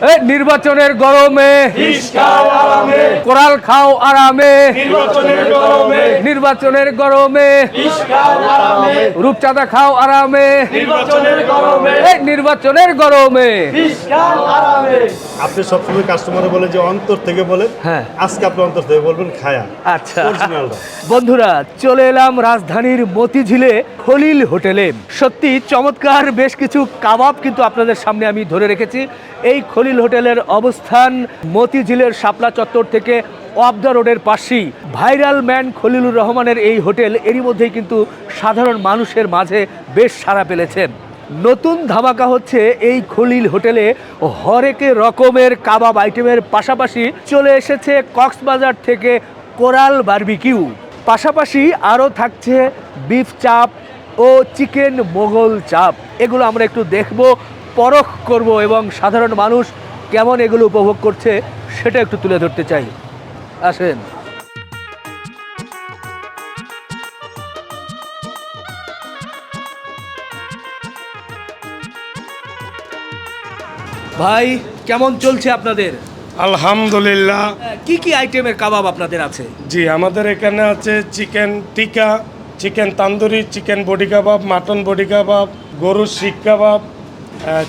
এই নির্বাচনের গরমে কোরাল খাও আরামে, নির্বাচনের গরমে রূপচাঁদা খাও আরামে, এই নির্বাচনের গরমে। আপনি সবসময় কাস্টমারে বলে যে অন্তর থেকে বলেন, হ্যাঁ আজকে আপনি অন্তর থেকে বলবেন খায়া। আচ্ছা অরিজিনালটা। বন্ধুরা, চলে এলাম রাজধানীর মতিঝিলে খলিল হোটেলে। সত্যি চমৎকার বেশ কিছু কাবাব কিন্তু আপনাদের সামনে আমি ধরে রেখেছি। এই খলিল হোটেলের অবস্থান মতিঝিলের শাপলা চত্বর থেকে অফ দ্য রোডের পাশেই। ভাইরাল ম্যান খলিলুর রহমানের এই হোটেল এরই মধ্যেই কিন্তু সাধারণ মানুষের মাঝে বেশ সাড়া ফেলেছে। নতুন ধামাকা হচ্ছে এই খলিল হোটেলে হরেক রকমের কাবাব আইটেমের পাশাপাশি চলে এসেছে কক্সবাজার থেকে কোরাল বারবিকিউ। পাশাপাশি আরও থাকছে বিফ চাপ ও চিকেন মোগল চাপ। এগুলো আমরা একটু দেখব, পরখ করব এবং সাধারণ মানুষ কেমন এগুলো উপভোগ করছে সেটা একটু তুলে ধরতে চাই। আসেন। ভাই, কেমন চলছে আপনাদের? আলহামদুলিল্লাহ। কি কি আইটেমের কাবাব আপনাদের আছে? জি, আমাদের এখানে আছে চিকেন টিকা, চিকেন তান্দুরি, চিকেন বডি কাবাব, মাটন বডি কাবাব, গরুর শিক কাবাব,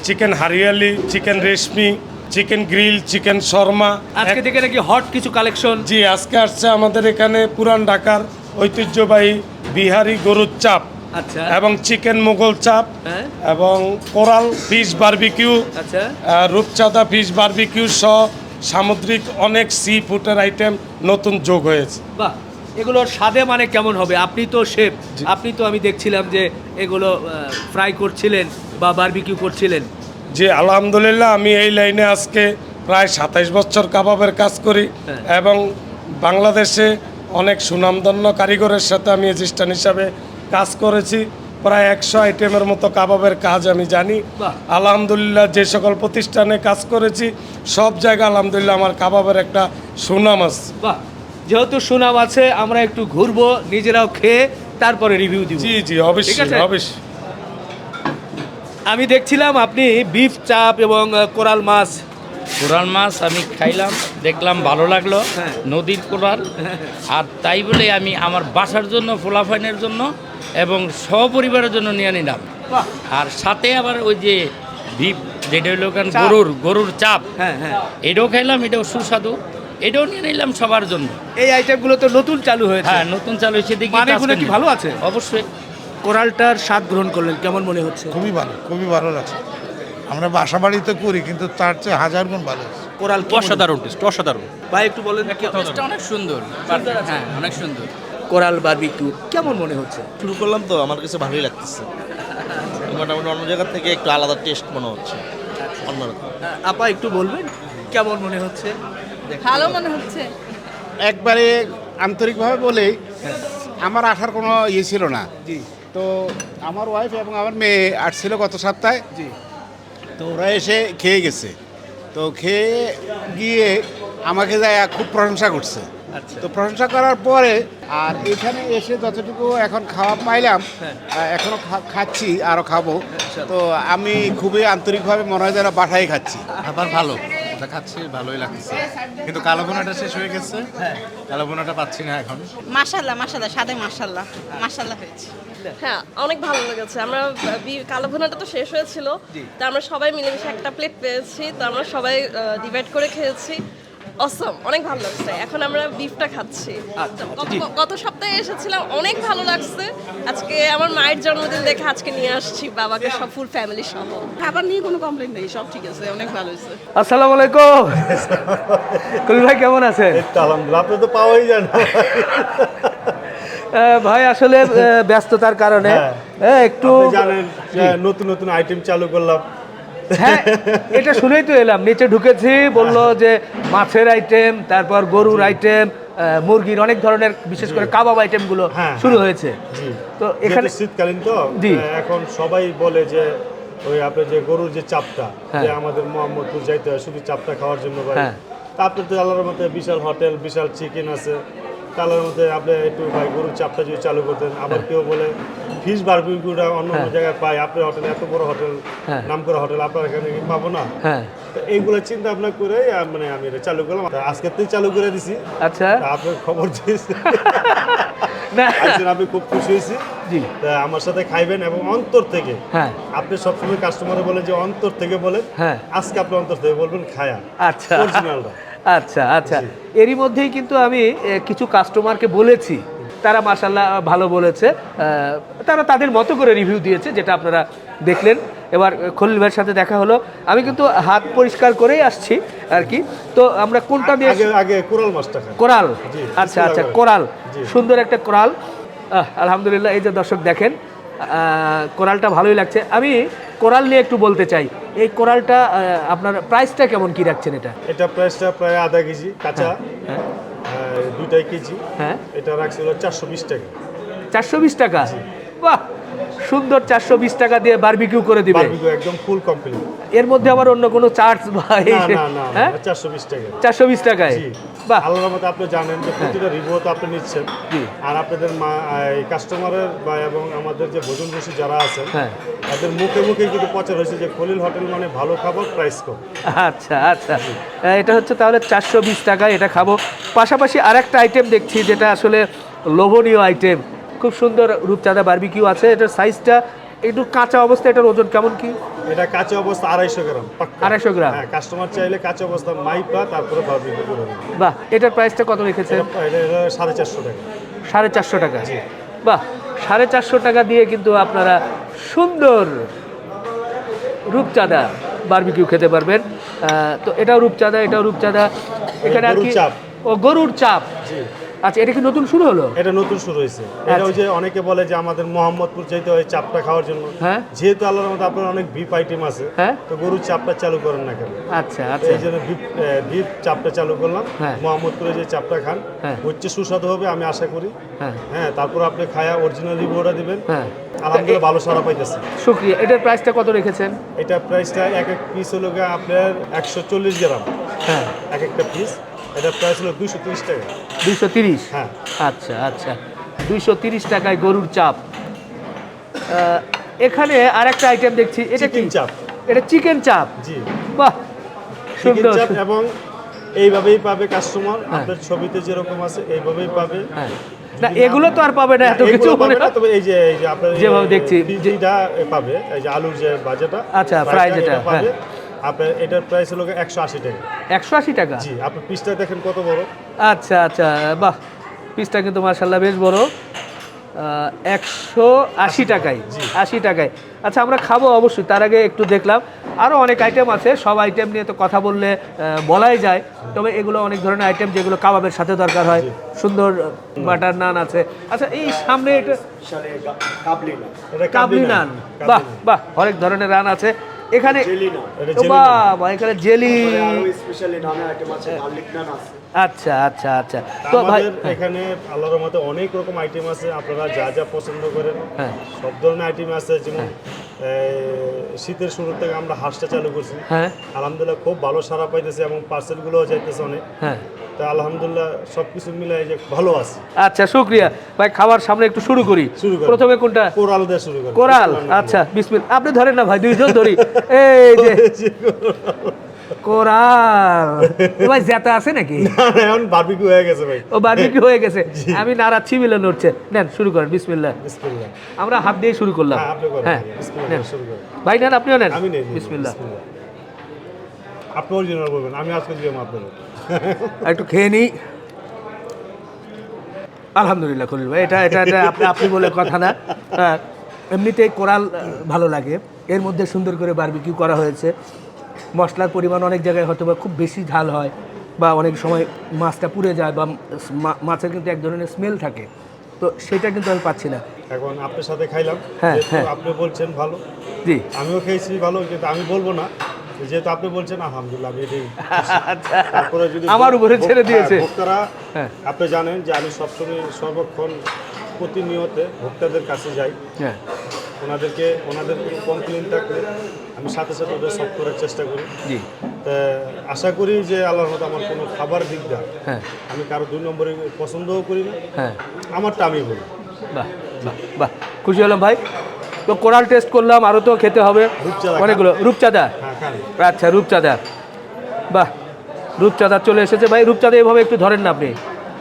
চিকেন হারিয়ালি, চিকেন রেশমি, চিকেন গ্রিল, চিকেন শর্মা। আজকে থেকে নাকি হট কিছু কালেকশন? জি, আজকে আসছে আমাদের এখানে পুরান ঢাকার ঐতিহ্যবাহী বিহারি গরুর চাপ, আচ্ছা এবং চিকেন মোগল চাপ, হ্যাঁ এবং কোরাল ফিশ বারবিকিউ, আচ্ছা রূপচাঁদা ফিশ বারবিকিউ সহ সামুদ্রিক অনেক সি ফুডের আইটেম নতুন যোগ হয়েছে। বাহ, এগুলোর স্বাদে মানে কেমন হবে? আপনি তো শেফ, আপনি তো আমি দেখছিলাম যে এগুলো ফ্রাই করছিলেন বা বারবিকিউ করছিলেন। জি, আলহামদুলিল্লাহ। আমি এই লাইনে আজকে প্রায় 27 বছর কাবাবের কাজ করি, হ্যাঁ। এবং বাংলাদেশে অনেক সুনামধন্য কারিগরের সাথে আমি অ্যাসিস্ট্যান্ট হিসাবে কাজ করেছি। প্রায় 100 আইটেমের মতো কাবাবের কাজ আমি জানি। বাহ। আলহামদুলিল্লাহ, যে সকল প্রতিষ্ঠানে কাজ করেছি সব জায়গায় আলহামদুলিল্লাহ আমার কাবাবের একটা সুনাম আছে। বাহ, যেহেতু সুনাম আছে আমরা একটু ঘুরবো, নিজেরাও খেয়ে তারপরে রিভিউ দিব। জি জি, ঠিক অবশ্যই আছে। অবশ্যই। আমি দেখছিলাম আপনি বিফ চাপ এবং কোরাল মাছ। কোরাল মাছ আমি খাইলাম, দেখলাম ভালো লাগলো, হ্যাঁ। নদীর কোরাল। আর তাই বলে আমি আমার বাসার জন্য, ফোলাফাইনের জন্য এবং সপরিবারের জন্য নিয়ে নিলাম। বাহ, আর সাথে আবার ওই যে বিফ, যেটা হইল চাপ। গরুর চাপ, হ্যাঁ হ্যাঁ, এটাও খাইলাম, এটাও সুস্বাদু, এটাও নিয়ে নিলাম সবার জন্য। এই আইটেমগুলো তো নতুন চালু হয়েছে। হ্যাঁ, নতুন চালু হয়েছে দেখি। মানে এগুলো কি ভালো আছে? অবশ্যই। কোরালটার স্বাদ গ্রহণ করলেন, কেমন মনে হচ্ছে? খুবই ভালো, খুবই ভালো লাগছে। আমরা বাসা বাড়িতে করি, কিন্তু তার চেয়ে 1000 গুণ ভালো আছে। কোরাল অসাধারণ টেস্ট, অসাধারণ। ভাই একটু বলেন কি টেস্টটা অনেক সুন্দর। হ্যাঁ, অনেক সুন্দর। কোরাল বারবিকিউ কেমন মনে হচ্ছে? শুরু করলাম তো, আমার কাছে ভালোই লাগতেছে। মোটামুটি অন্য জায়গা থেকে একটু আলাদা টেস্ট মনে হচ্ছে, অন্যরকম। আপা একটু বলবেন কেমন মনে হচ্ছে? ভালো মনে হচ্ছে। একবারে আন্তরিকভাবে বলেই আমার আসার কোনো ইয়ে ছিল না। জি তো আমার ওয়াইফ এবং আমার মেয়ে আসছিল গত সপ্তাহে। জি, তো ওরা এসে খেয়ে গেছে। তো খেয়ে গিয়ে আমাকে যায় খুব প্রশংসা করছে। আচ্ছা তো প্রশংসা করার পরে আর এখানে এসে যতটুকু এখন খাওয়া পাইলাম, হ্যাঁ। এখনও খাচ্ছি, আরও খাবো। আচ্ছা। তো আমি খুবই আন্তরিকভাবে মনে হয় যেন বাসায় খাচ্ছি। খাবার ভালো, ওটা খাচ্ছি, ভালোই লাগছে। কিন্তু কালো বোনাটা শেষ হয়ে গেছে, কালো বোনাটা পাচ্ছি না এখন। মাশাল্লাহ মাশাল্লাহ, সাদে মাশাল্লাহ মাশাল্লাহ হয়েছে। হ্যাঁ, অনেক ভালো লেগেছে। আমরা কালো ভুনাটা তো শেষ হয়েছিল, তা আমরা সবাই মিলেমিশে একটা প্লেট পেয়েছি, তো আমরা সবাই ডিভাইড করে খেয়েছি। অসম, অনেক ভালো লাগছে। এখন আমরা বিফটা খাচ্ছি। গত সপ্তাহে এসেছিলাম, অনেক ভালো লাগছে। আজকে আমার মায়ের জন্মদিন দেখে আজকে নিয়ে আসছি বাবাকে, সব ফুল ফ্যামিলি সহ। খাবার নিয়ে কোনো কমপ্লেন নেই, সব ঠিক আছে, অনেক ভালো হয়েছে। আসসালামু আলাইকুম। কলিল ভাই কেমন আছেন? এই তো আলহামদুলিল্লাহ, আপনি তো পাওয়াই যান। ভাই আসলে ব্যস্ততার কারণে একটু আপনি জানেন যে নতুন নতুন আইটেম চালু করলাম। হ্যাঁ, এটা শুনেই তো এলাম। নিচে ঢুকেছি, বললো যে মাছের আইটেম, তারপর গরুর আইটেম, মুরগির অনেক ধরনের, বিশেষ করে কাবাব আইটেমগুলো হ্যাঁ, শুরু হয়েছে। জি, তো এখানে যেহেতু শীতকালীন তো, জি। এখন সবাই বলে যে ওই আপনার যে গরুর যে চাপটা, হ্যাঁ। যে আমাদের মোহাম্মদপুর যাইতে হয় শুধু চাপটা খাওয়ার জন্য ভাই। হ্যাঁ। তা আপনার তো আল্লাহর মতে বিশাল হোটেল, বিশাল চিকেন আছে, কালার মধ্যে আপনি একটু ভাই গরুর চাপটা যদি চালু করতেন, আবার কেউ বলে ফিশ বারবিকিউটা অন্য অন্য জায়গায় পাই, আপনার হোটেল এত বড় হোটেল, নাম করা হোটেল, আপনার এখানে কি পাবো না? হ্যাঁ তো এইগুলো চিন্তা ভাবনা করে মানে আমি এটা চালু করলাম, আজকে থেকে চালু করে দিছি। আচ্ছা আপনার খবর দিয়েছে, না আমি খুব খুশি হয়েছি। জি তা আমার সাথে খাইবেন এবং অন্তর থেকে। হ্যাঁ আপনি সবসময় কাস্টমারে বলেন যে অন্তর থেকে বলেন, হ্যাঁ আজকে আপনি অন্তর থেকে বলবেন খায়া আচ্ছা অরিজিনালটা। আচ্ছা আচ্ছা এরই মধ্যেই কিন্তু আমি কিছু কাস্টমারকে বলেছি, তারা মাশাল্লাহ ভালো বলেছে, তারা তাদের মতো করে রিভিউ দিয়েছে, যেটা আপনারা দেখলেন। এবার খলিল ভাইয়ের সাথে দেখা হলো, আমি কিন্তু হাত পরিষ্কার করেই আসছি আর কি। তো আমরা কোনটা দিয়ে আগে আগে কোরাল মাছটা খান। কোরাল, জি, আচ্ছা আচ্ছা বিসমিল্লাহ। কোরাল, জি। সুন্দর একটা কোরাল। আলহামদুলিল্লাহ, এই যে দর্শক দেখেন কোরালটা ভালোই লাগছে। আমি কোরাল নিয়ে একটু বলতে চাই, এই কোরালটা আপনার প্রাইসটা কেমন কি রাখছেন এটা? এটা প্রাইসটা প্রায় আধা কেজি কাঁচা, হ্যাঁ 2 কেজি। হ্যাঁ এটা রাখছিল 420 টাকা। 420 টাকা, বাহ সুন্দর, 420 টাকা দিয়ে বারবিকিউ করে দিবে বারবিকিউ একদম ফুল কমপ্লিট। এর মধ্যে আবার অন্য কোনো চার্জ বা এই না না না, হ্যাঁ 420 টাকা। 420 টাকায়, জি। বাহ আল্লাহর রহমতে আপনি জানেন যে প্রতিটা রিভিউ তো আপনি নিচ্ছেন, জি। আর আপনাদের কাস্টমারের বা এবং আমাদের যে ভোজন রসিক যারা আছেন, হ্যাঁ তাদের মুখে মুখে কিন্তু প্রচার হয়েছে যে খলিল হোটেল মানে ভালো খাবার, প্রাইস কম। আচ্ছা আচ্ছা এটা হচ্ছে তাহলে 420 টাকায় এটা খাবো। পাশাপাশি আরেকটা আইটেম দেখছি যেটা আসলে লোভনীয় আইটেম, খুব সুন্দর রূপচাঁদা বারবিকিউ আছে। এটার সাইজটা একটু কাঁচা অবস্থা, এটার ওজন কেমন কি? এটা কাঁচা অবস্থা 250 গ্রাম পাক্কা। 250 গ্রাম, হ্যাঁ, কাস্টমার চাইলে কাঁচা অবস্থা মাইপা তারপরে বারবিকিউ করে দেবেন। বাহ এটার প্রাইসটা কত রেখেছেন? এটা 450 টাকা। 450 টাকা, বাহ 450 টাকা দিয়ে কিন্তু আপনারা সুন্দর রূপচাঁদা বারবিকিউ খেতে পারবেন। তো এটাও রূপচাঁদা, এটাও রূপচাঁদা। এখানে আর কি গরুর চাপ। ও গরুর চাপ, জি। আচ্ছা এটা কি নতুন শুরু হলো? এটা নতুন শুরু হয়েছে। এটা ওই যে অনেকে বলে যে আমাদের মোহাম্মদপুর যেতে হয় চাপটা খাওয়ার জন্য, হ্যাঁ যেহেতু আল্লাহর রহমতে আপনার অনেক বিপ আইটেম আছে, হ্যাঁ তো গরুর চাপটা চালু করেন না কেন? আচ্ছা আচ্ছা এই জন্য বিপ চাপটা চালু করলাম। হ্যাঁ। মোহাম্মদপুরে যে চাপটা খান হ্যাঁ। হচ্ছে সুস্বাদু হবে আমি আশা করি। হ্যাঁ হ্যাঁ, তারপর আপনি খায়া অরিজিনাল রিভিউটা দিবেন। হ্যাঁ আলহামদুলিল্লাহ ভালো সারা পাইতেছি। শুক্রিয়া। এটার প্রাইসটা কত রেখেছেন? এটা প্রাইসটা এক এক পিস হলো গিয়ে আপনার 140 গ্রাম হ্যাঁ এক একটা পিস। এটা প্রাইস হলো 230 টাকা। 230, হ্যাঁ। আচ্ছা আচ্ছা 230 টাকায় গরুর চাপ। এখানে আরেকটা আইটেম দেখছি, এটা কি? চিকেন চাপ। এটা চিকেন চাপ, জি, বাহ চিকেন সুন্দর। চাপ এবং এইভাবেই পাবে কাস্টমার, আপনার ছবিতে যেরকম আছে এইভাবেই পাবে। হ্যাঁ না এগুলো তো আর পাবে না এত কিছু এগুলো পাবে মনে না, হয়। তবে এই যে আপনার যেভাবে দেখছি, যেটা পাবে, এই যে আলুর যে বাজেটা, আচ্ছা, ফ্রাই যেটা, পাবে আপনার। এটার প্রাইস হলো 180 টাকা। 180 টাকা, জি, আপনি পিসটা দেখেন কত বড়। আচ্ছা আচ্ছা বাহ পিসটা কিন্তু মাশাআল্লাহ বেশ বড়। 180 টাকায়, জি। 80 টাকায়। আচ্ছা আমরা খাবো অবশ্যই, তার আগে একটু দেখলাম আরও অনেক আইটেম আছে, সব আইটেম নিয়ে তো কথা বললে বলাই যায়, তবে এগুলো অনেক ধরনের আইটেম যেগুলো কাবাবের সাথে দরকার হয়। সুন্দর বাটার নান আছে। আচ্ছা এই সামনে এটা এটা কাবলি নান, বাহ বাহ অনেক ধরনের রান আছে এখানে। এটা ও জেলি বাবা, এখানে জেলি। স্পেশালি নানা আইটেম আছে, গার্লিক নান আছে। আচ্ছা আচ্ছা আচ্ছা তো ভাই আমাদের এখানে আল্লাহর রহমতে অনেক রকম আইটেম আছে, আপনারা যা যা পছন্দ করেন হ্যাঁ সব ধরনের আইটেম আছে। যেমন শীতের শুরু থেকে আমরা হাঁসটা চালু করছি, হ্যাঁ আলহামদুলিল্লাহ খুব ভালো সারা পাইতেছে এবং পার্সেলগুলোও যাইতেছে অনেক। হ্যাঁ তা আলহামদুলিল্লাহ সব কিছু মিলাই যে ভালো আছে। আচ্ছা শুক্রিয়া ভাই, খাবার সামনে একটু শুরু করি। শুরু করি। প্রথমে কোনটা? কোরাল দিয়ে শুরু করি। কোরাল, আচ্ছা বিসমিল্লাহ। আপনি ধরেন না ভাই, দুইজন ধরি। এই যে কোরাল, এ ভাই জেতা আছে নাকি? এখন বারবিকিউ হয়ে গেছে ভাই। ও বারবিকিউ হয়ে গেছে, আমি নাড়াচ্ছি মিলে নড়ছে। নেন শুরু করেন, বিসমিল্লাহ। বিসমিল্লাহ। আমরা হাত দিয়ে শুরু করলাম। হ্যাঁ, আপনি করেন। হ্যাঁ বিসমিল্লাহ নেন শুরু করেন। ভাই, নেন আপনিও নেন। আমি নেই, বিসমিল্লাহ। আপনি অরিজিনাল বলবেন, আমি আজকে দিলাম আপনাকে। একটু খেয়ে নিই। আলহামদুলিল্লাহ খলিল ভাই, এটা এটা এটা আপনি বলে কথা না। হ্যাঁ এমনিতেই কোরাল ভালো লাগে, এর মধ্যে সুন্দর করে বারবিকিউ করা হয়েছে। মশলার পরিমাণ অনেক জায়গায় হয়তো বা খুব বেশি ঝাল হয়, বা অনেক সময় মাছটা পুড়ে যায়, বা মাছের কিন্তু এক ধরনের স্মেল থাকে, তো সেটা কিন্তু আমি পাচ্ছি না। এখন আপনার সাথে খাইলাম, হ্যাঁ, যেহেতু হ্যাঁ। আপনি বলছেন ভালো, জি আমিও খেয়েছি ভালো, কিন্তু আমি বলবো না, যেহেতু আপনি বলছেন আলহামদুলিল্লাহ আমি এটাই। আচ্ছা তারপরে যদি আমার উপরে ছেড়ে দিয়েছে। ভোক্তারা, হ্যাঁ। আপনি জানেন যে আমি সবসময় সর্বক্ষণ প্রতিনিয়ত ভোক্তাদের কাছে যাই। হ্যাঁ ওনাদের কোনো কমপ্লেন থাকলে আমি সাথে সাথে ওদের সলভ করার চেষ্টা করি। জি, তা আশা করি যে আল্লাহর মতো আমার কোনো খাবার দিকটা হ্যাঁ আমি কারো 2 নম্বরে পছন্দও করি না, হ্যাঁ, আমারটা আমি বলি। বাহ বাহ বাহ, খুশি হলাম ভাই। তো কোরাল টেস্ট করলাম, আরও তো খেতে হবে রূপচাঁদা অনেকগুলো। রূপচাঁদা, হ্যাঁ খান। আচ্ছা রূপচাঁদা, বাহ, রূপচাঁদা চলে এসেছে ভাই। রূপচাঁদা এভাবে একটু ধরেন না আপনি,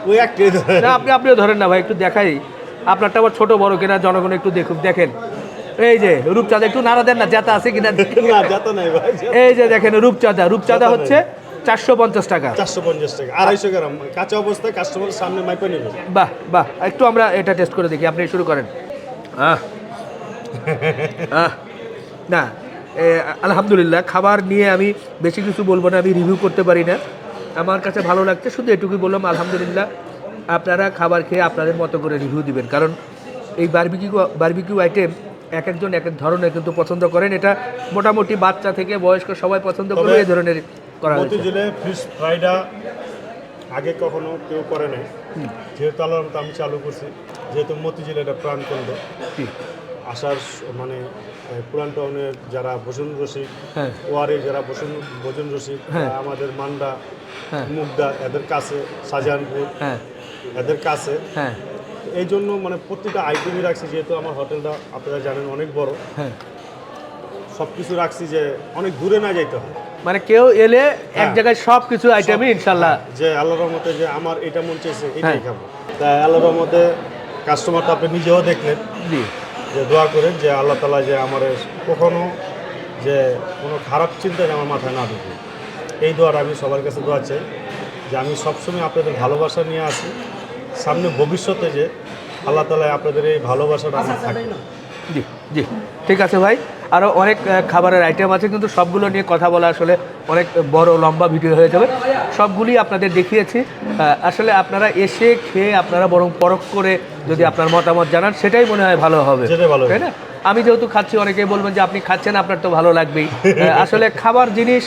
ওই একটাই ধরে না আপনিও ধরেন না ভাই, একটু দেখাই। আপনারটা আবার ছোট বড় কিনা জনগণ একটু দেখেন। এই যে রূপচাঁদা, একটু নাড়া দেন না, জাতা আছে কিনা। না যাতো নাই ভাই, এই যে দেখেন রূপচাঁদা হচ্ছে 450 টাকা। 450 টাকা, 250 গ্রাম কাঁচা অবস্থায় কাস্টমারের সামনে মাইপে নেবে। বাহ বাহ, একটু আমরা এটা টেস্ট করে দেখি, আপনি শুরু করেন। আহ আহ না, আলহামদুলিল্লাহ, খাবার নিয়ে আমি বেশি কিছু বলবো না, আমি রিভিউ করতে পারি না। আমার কাছে ভালো লাগছে, শুধু এটুকুই বললাম আলহামদুলিল্লাহ। আপনারা খাবার খেয়ে আপনাদের মতো করে রিভিউ দিবেন, কারণ এই বারবিকিউ আইটেম এক একজন এক এক ধরনের কিন্তু পছন্দ করেন। এটা মোটামুটি বাচ্চা থেকে বয়স্ক সবাই পছন্দ করবে এই ধরনের করা হয়েছে। মতিঝিলে ফিশ ফ্রাইটা আগে কখনো কেউ করে নাই, যেহেতু আল্লাহর মতো আমি চালু করছি, যেহেতু মতিঝিলে এটা প্রাণকেন্দ্র। আসার মানে পুরান টাউনের যারা ভোজন রসিক, হ্যাঁ ওয়ারের যারা ভোজন রসিক, আমাদের মান্ডা, মুগদা, এদের কাছে শাহজাহানপুর, হ্যাঁ এদের কাছে, হ্যাঁ এই জন্য মানে প্রত্যেকটা আইটেমই রাখছি। যেহেতু আমার হোটেলটা আপনারা জানেন অনেক বড়, হ্যাঁ, সব কিছু রাখছি যে অনেক দূরে না যেতে হয়। মানে কেউ এলে এক জায়গায় সব কিছু আইটেমই ইনশাল্লাহ। যে আল্লাহর রহমতে যে আমার এটা মন চাইছে এটাই খাবো, তাই আল্লাহর রহমতে কাস্টমারটা আপনি নিজেও দেখলেন, জি, যে দোয়া করেন যে আল্লাহ তাআলা যে আমার কখনো যে কোনো খারাপ চিন্তা যে আমার মাথায় না ঢুকে। এই দোয়াটা আমি সবার কাছে দোয়া চাই যে আমি সবসময় আপনাদের ভালোবাসা নিয়ে আসি, সামনে ভবিষ্যতে যে আল্লাহ তাআলা আপনাদের এই ভালোবাসাটা আমার থাকে। জি জি, ঠিক আছে ভাই। আরও অনেক খাবারের আইটেম আছে, কিন্তু সবগুলো নিয়ে কথা বলা আসলে অনেক বড় লম্বা ভিডিও হয়ে যাবে। সবগুলি আপনাদের দেখিয়েছি। আসলে আপনারা এসে খেয়ে আপনারা বরং পরখ করে যদি আপনার মতামত জানান, সেটাই মনে হয় ভালো হবে, তাই না? আমি যেহেতু খাচ্ছি, অনেকেই বলবেন যে আপনি খাচ্ছেন, আপনার তো ভালো লাগবেই। আসলে খাবার জিনিস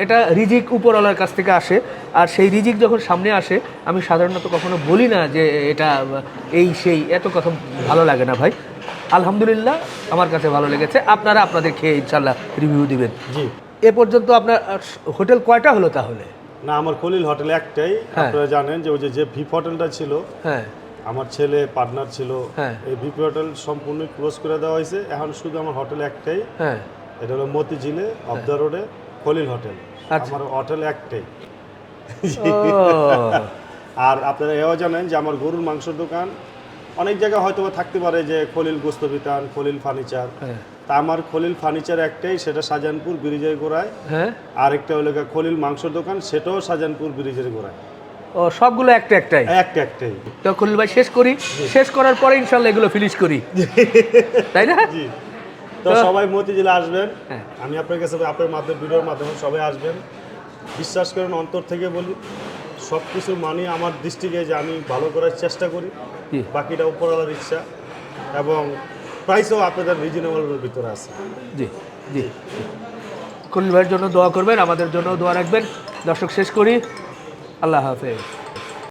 এটা রিজিক উপরওয়ালার কাছ থেকে আসে, আর সেই রিজিক যখন সামনে আসে, আমি সাধারণত কখনো বলি না যে এটা এই সেই, এত কথা ভালো লাগে না ভাই। আলহামদুলিল্লাহ আমার কাছে ভালো লেগেছে। আপনারা আপনাদের খেয়ে ইনশাল্লাহ রিভিউ দিবেন। জি, এ পর্যন্ত আপনার হোটেল কয়টা হলো তাহলে? না, আমার খলিল হোটেল একটাই। আপনারা জানেন যে ওই যে ভিপ হোটেলটা ছিল, হ্যাঁ, আমার ছেলে পার্টনার ছিল, হ্যাঁ, এই ভিপি হোটেল সম্পূর্ণ ক্লোজ করে দেওয়া হয়েছে। এখন শুধু আমার হোটেল একটাই, হ্যাঁ, এটা হলো মতিঝিলে অফ দ্য রোডে খলিল হোটেল। আমার হোটেল একটাই। আর আপনারা এও জানেন যে আমার গরুর মাংসের দোকান অনেক জায়গায় হয়তো থাকতে পারে যে খলিল গোস্ত বিতান, খলিল ফার্নিচার, তা আমার খলিল ফার্নিচার একটাই, সেটা শাহজাহানপুর ব্রিজের গোড়ায়। হ্যাঁ, আরেকটা হলো খলিল মাংসের দোকান, সেটাও শাহজাহানপুর ব্রিজের গোড়ায়। ও, সবগুলো একটাই একটাই। তো খলিল ভাই শেষ করি, শেষ করার পরে ইনশাল্লাহ এগুলো ফিনিশ করি, তাই না? জি, তো সবাই মতিঝিলে আসবেন। আমি আপনার কাছে আপনার মাধ্যমে ভিডিওর মাধ্যমে সবাই আসবেন। বিশ্বাস করেন, অন্তর থেকে বলি, সব কিছু মানি আমার দৃষ্টিকে যে আমি ভালো করার চেষ্টা করি, বাকিটা উপরওয়ালার ইচ্ছা, এবং প্রাইসও আপনাদের রিজনেবলের ভিতরে আছে। জি জি, খলিল ভাইয়ের জন্য দোয়া করবেন, আমাদের জন্য দোয়া রাখবেন। দর্শক, শেষ করি। আল্লাহ হাফেজ।